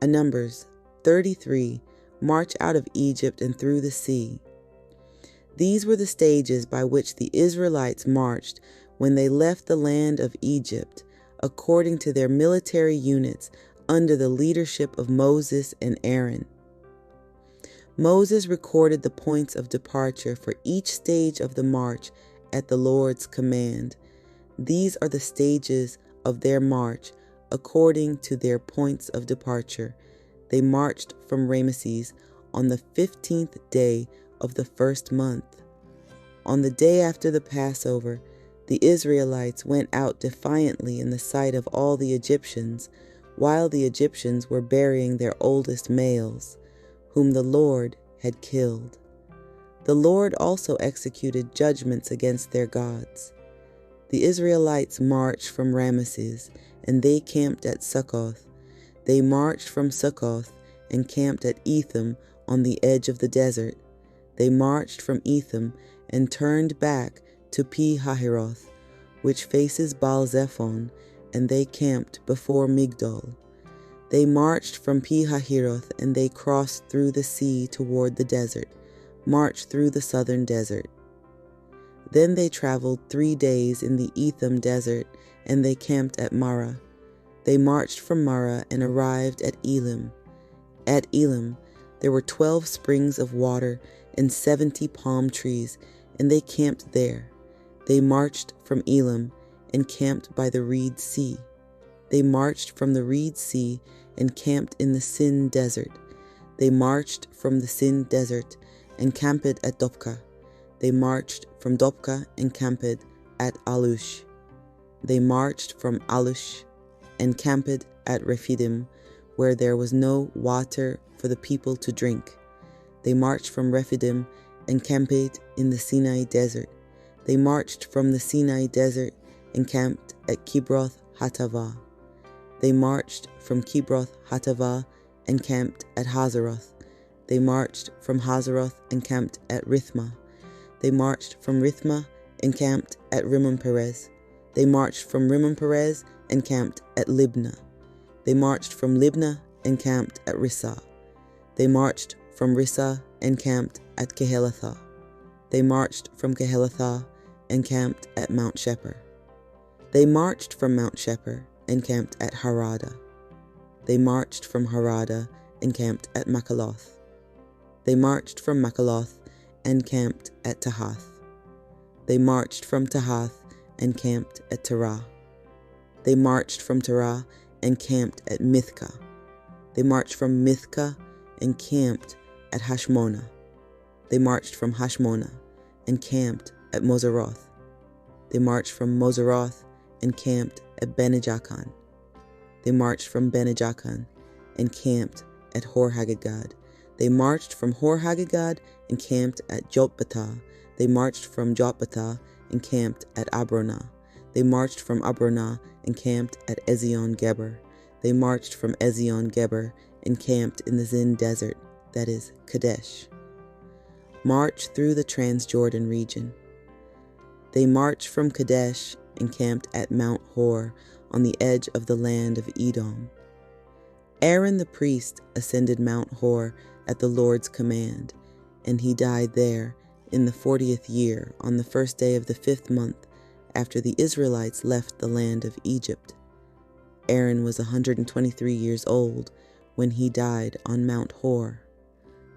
Numbers 33, march out of Egypt and through the sea. These were the stages by which the Israelites marched when they left the land of Egypt, according to their military units under the leadership of Moses and Aaron. Moses recorded the points of departure for each stage of the march at the Lord's command. These are the stages of their march according to their points of departure. They marched from Ramesses on the 15th day of the first month. On the day after the Passover, the Israelites went out defiantly in the sight of all the Egyptians, while the Egyptians were burying their oldest males, whom the Lord had killed. The Lord also executed judgments against their gods. The Israelites marched from Ramesses, and they camped at Succoth. They marched from Succoth and camped at Etham on the edge of the desert. They marched from Etham and turned back to Pi-hahiroth, which faces Baal-zephon, and they camped before Migdol. They marched from Pi-hahiroth, and they crossed through the sea toward the desert, marched through the southern desert. Then they traveled 3 days in the Etham desert, and they camped at Marah. They marched from Marah and arrived at Elim. At Elim there were 12 springs of water and 70 palm trees, and they camped there. They marched from Elim and camped by the Reed Sea. They marched from the Reed Sea and camped in the Sin desert. They marched from the Sin desert and camped at Dopka. They marched from Dopka and camped at Alush. They marched from Alush and camped at Rephidim, where there was no water for the people to drink. They marched from Rephidim and camped in the Sinai desert. They marched from the Sinai desert and camped at Kibroth Hattavah. They marched from Kibroth Hattavah and camped at Hazeroth. They marched from Hazeroth and camped at Rithmah. They marched from Rithmah and camped at Rimmon Perez. They marched from Rimmon Perez and camped at Libnah. They marched from Libnah and camped at Rissah. They marched from Rissah and camped at Kehelathah. They marched from Kehelathah and camped at Mount Sheper. They marched from Mount Sheper and camped at Harada. They marched from Harada and camped at Makaloth. They marched from Makaloth and camped at Tahath. They marched from Tahath and camped at Terah. They marched from Terah and camped at Mithkah. They marched from Mithkah and camped at Hashmonah. They marched from Hashmonah and camped at Moseroth. They marched from Moseroth and camped at Bene-Jaakan. They marched from Bene-Jaakan and camped at Hor-Haggidgad. They marched from Hor-Haggidgad and camped at Jotbathah. They marched from Jotbathah and camped at Abronah. They marched from Abronah and camped at Ezion-Geber. They marched from Ezion-Geber and camped in the Zin desert, that is, Kadesh. March through the Transjordan region. They marched from Kadesh and camped at Mount Hor on the edge of the land of Edom. Aaron the priest ascended Mount Hor at the Lord's command, and he died there in the 40th year on the first day of the 5th month after the Israelites left the land of Egypt. Aaron was 123 years old when he died on Mount Hor.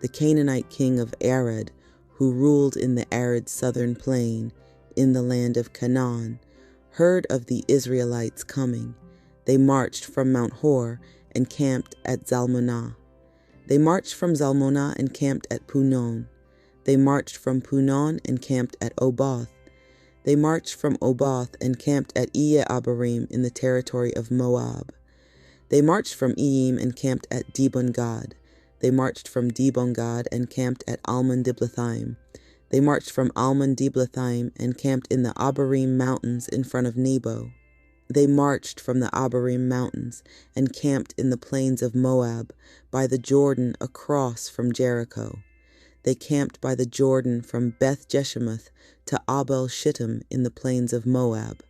The Canaanite king of Arad, who ruled in the arid southern plain in the land of Canaan, heard of the Israelites coming. They marched from Mount Hor and camped at Zalmonah. They marched from Zalmonah and camped at Punon. They marched from Punon and camped at Oboth. They marched from Oboth and camped at Iye-Abarim in the territory of Moab. They marched from Iyim and camped at Dibon-Gad. They marched from Dibon-Gad and camped at Almon-Diblathaim. They marched from Almon-Diblathaim and camped in the Abarim mountains in front of Nebo. They marched from the Abarim mountains and camped in the plains of Moab by the Jordan across from Jericho. They camped by the Jordan from Beth-Jeshemoth to Abel-Shittim in the plains of Moab.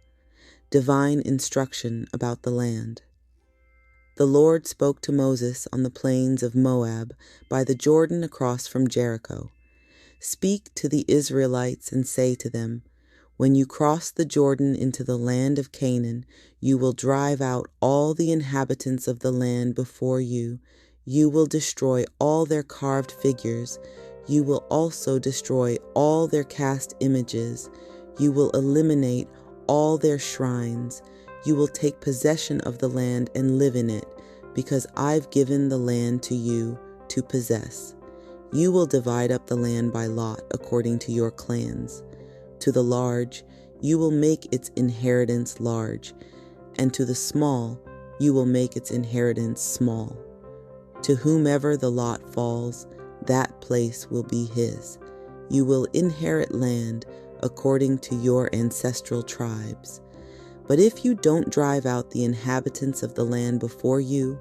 Divine instruction about the land. The Lord spoke to Moses on the plains of Moab by the Jordan across from Jericho. Speak to the Israelites and say to them, when you cross the Jordan into the land of Canaan, you will drive out all the inhabitants of the land before you. You will destroy all their carved figures. You will also destroy all their cast images. You will eliminate all their shrines. You will take possession of the land and live in it, because I've given the land to you to possess. You will divide up the land by lot according to your clans. To the large, you will make its inheritance large, and to the small, you will make its inheritance small. To whomever the lot falls, that place will be his. You will inherit land according to your ancestral tribes. But if you don't drive out the inhabitants of the land before you,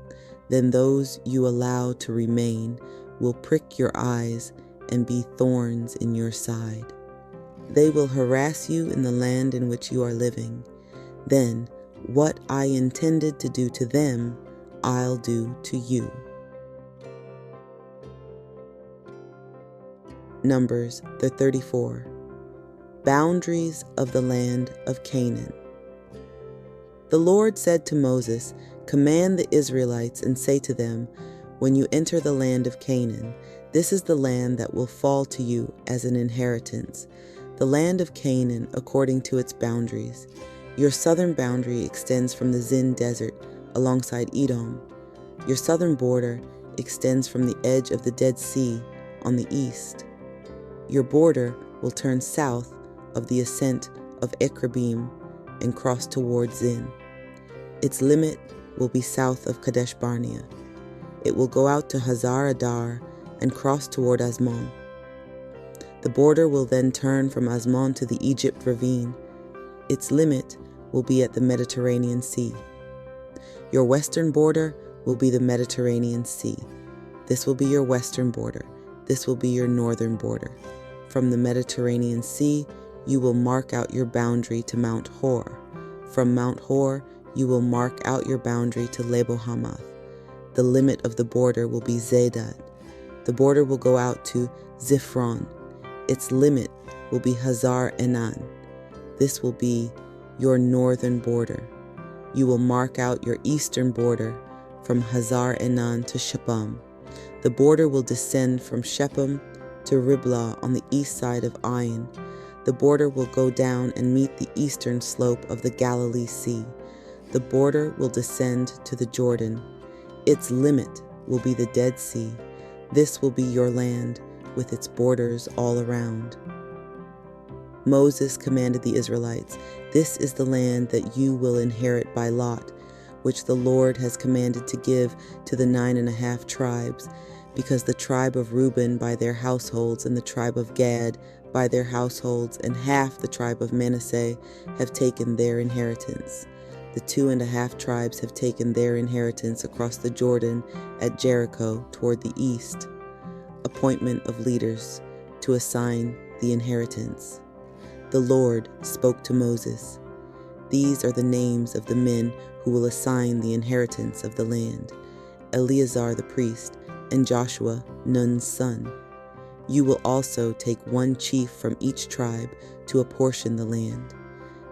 then those you allow to remain will prick your eyes and be thorns in your side. They will harass you in the land in which you are living. Then what I intended to do to them, I'll do to you. Numbers 34. Boundaries of the land of Canaan. The Lord said to Moses, command the Israelites and say to them, when you enter the land of Canaan, this is the land that will fall to you as an inheritance. The land of Canaan according to its boundaries. Your southern boundary extends from the Zin Desert alongside Edom. Your southern border extends from the edge of the Dead Sea on the east. Your border will turn south of the ascent of Ekrabim and cross toward Zin. Its limit will be south of Kadesh Barnea. It will go out to Hazar Adar and cross toward Asmon. The border will then turn from Asmon to the Egypt ravine. Its limit will be at the Mediterranean Sea. Your western border will be the Mediterranean Sea. This will be your western border. This will be your northern border. From the Mediterranean Sea, you will mark out your boundary to Mount Hor. From Mount Hor, you will mark out your boundary to Lebo Hamath. The limit of the border will be Zedad. The border will go out to Ziphron. Its limit will be Hazar Enan. This will be your northern border. You will mark out your eastern border from Hazar Enan to Shephem. The border will descend from Shephem to Riblah on the east side of Ain. The border will go down and meet the eastern slope of the Galilee Sea. The border will descend to the Jordan. Its limit will be the Dead Sea. This will be your land, with its borders all around. Moses commanded the Israelites, this is the land that you will inherit by lot, which the Lord has commanded to give to the 9.5 tribes, because the tribe of Reuben by their households and the tribe of Gad by their households and half the tribe of Manasseh have taken their inheritance. The 2.5 tribes have taken their inheritance across the Jordan at Jericho toward the east. Appointment of leaders to assign the inheritance. The Lord spoke to Moses. These are the names of the men who will assign the inheritance of the land: Eleazar the priest and Joshua, Nun's son. You will also take one chief from each tribe to apportion the land.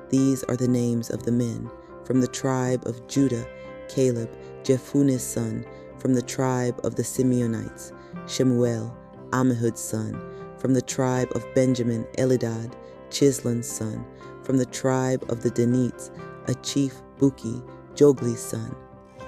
These are the names of the men. From the tribe of Judah, Caleb, Jephunneh's son. From the tribe of the Simeonites, Shemuel, Ammihud's son. From the tribe of Benjamin, Elidad, Chislon's son. From the tribe of the Danites, a chief, Buki, Jogli's son.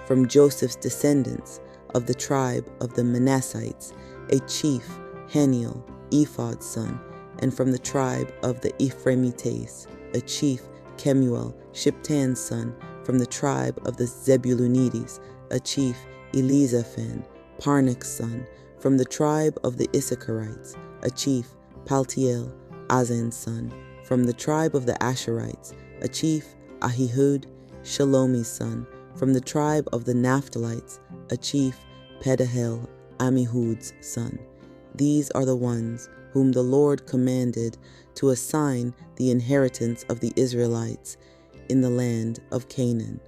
From Joseph's descendants, of the tribe of the Manassites, a chief, Haniel, Ephod's son. And from the tribe of the Ephraimites, a chief, Kemuel, Shiptan's son. From the tribe of the Zebulunites, a chief, Elizaphan, Parnik's son. From the tribe of the Issacharites, a chief, Paltiel, Azan's son. From the tribe of the Asherites, a chief, Ahihud, Shalomi's son. From the tribe of the Naphtalites, a chief, Pedahel, Ammihud's son. These are the ones whom the Lord commanded to assign the inheritance of the Israelites in the land of Canaan.